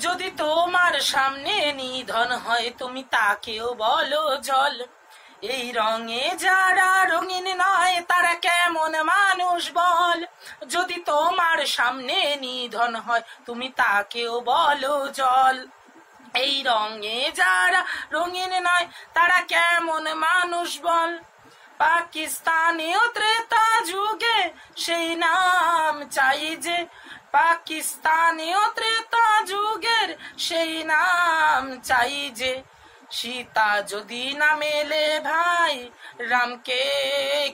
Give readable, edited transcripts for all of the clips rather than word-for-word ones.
যদি তোমার সামনে নিধন হয় তুমি তাকেও বলো জল। এই রঙে যারা রঙিন নয় তারা কেমন মানুষ বল। যদি তোমার সামনে নিধন হয় তুমি তাকেও বলো জল। এই রঙে যারা রঙিন নয় তারা কেমন মানুষ বল। পাকিস্তানেও ত্রেতা যুগে সেই নাম চাই যে, পাকিস্তানেও ত্রেতা যুগের সেই নাম চাই যে। সীতা যদি না মেলে ভাই রামকে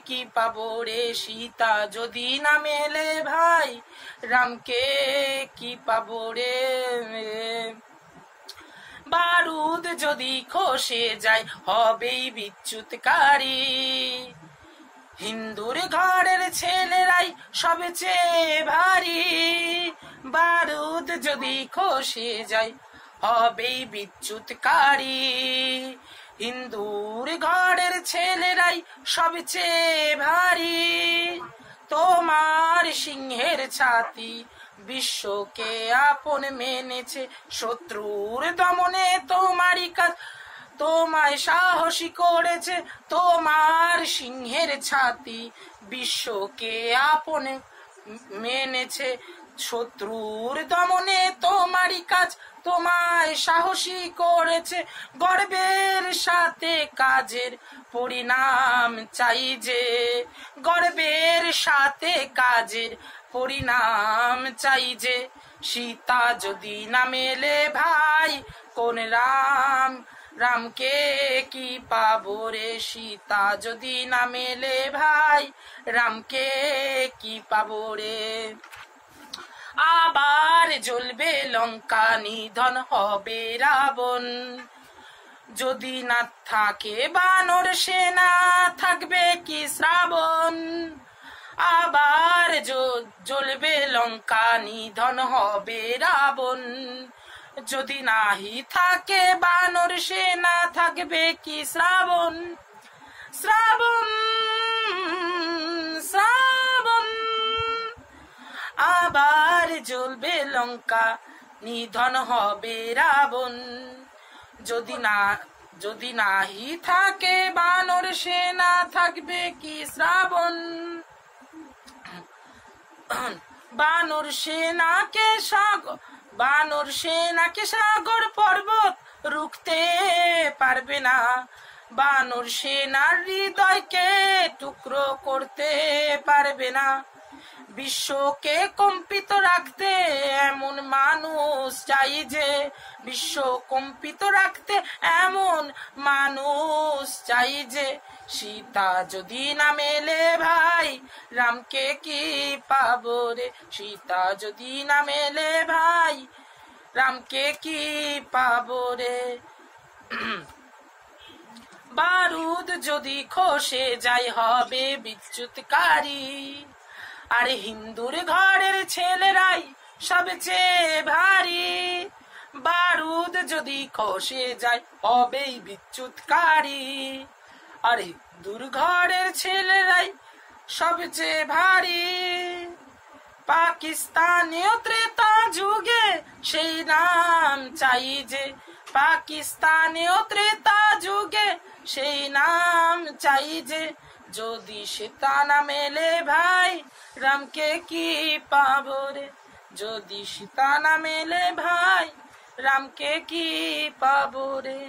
কি পাবো রে, সীতা যদি না মেলে ভাই রামকে কি পাবো রে। বারুদ যদি খসে যায় হবেই বিচ্যুতকারী, হিন্দুর ঘরের ছেলেরাই সবচেয়ে ভারী। বারুদ যদি খসে যায় হবেই বিচ্যুতকারী, হিন্দুর ঘরের ছেলেরাই সবচেয়ে ভারী। তোমার সিংহের ছাতি বিশ্বকে আপন মেনেছে, শত্রুর দমনে তোমারই কাজ তোমায় সাহসী করেছে। তোমার সিংহের ছাতি বিশ্বকে আপন মেনেছে, শত্রুর দমনে তোমারই কাজ তোমায় সাহসী করেছে। গর্বের সাথে কাজের পরিণাম চাই যে, গর্বের সাথে কাজের পরিণাম চাই যে। সীতা যদি না মেলে ভাই কোন রাম, রামকে কি পাবো রে, সীতা যদি না মেলে ভাই রামকে কি পাবো রে। আবার জ্বলবে লঙ্কা নিধন হবে রাবণ, যদি না থাকে বানর সেনা থাকবে কি শ্রাবণ। আবার জ্বলবে লঙ্কা নিধন হবে রাবণ, যদি নাহি থাকে বানর সেনা থাকবে কি শ্রাবণ। শ্রাবণ শ্রাবণ আবার জ্বলবে লঙ্কা নিধন হবে রাবণ, যদি নাহি থাকে বানর সেনা থাকবে কি শ্রাবণ। বানর সেনাকে সাগর পর্বত রুখতে পারবে না, বানর সেনার হৃদয়কে টুকরো করতে পারবে না। বিশ্বকে কম্পিত রাখতে এমন মানুষ চাই যে, বিশ্ব কম্পিত রাখতে এমন মানুষ চাই যে। সীতা যদি না মেলে ভাই রামকে কি পাবো রে, সীতা যদি না মেলে ভাই রামকে কি পাবো রে। বারুদ যদি খসে যায় হবে বিচ্যুতকারী, আর হিন্দুর ঘরের ছেলেরাই সবচেয়ে ভারী। বারুদ যদি খসে যায় হবেই বিচ্যুতকারী, আর হিন্দুর ঘরের ছেলেরাই সবচেয়ে ভারী। পাকিস্তানেও ত্রেতা যুগে সেই নাম চাই যে, পাকিস্তানেও ত্রেতা যুগে সেই নাম চাই যে। যদি সীতা না মেলে ভাই রামকে কি পাবো রে, যদি সীতা না মেলে ভাই রামকে কি পাবো রে।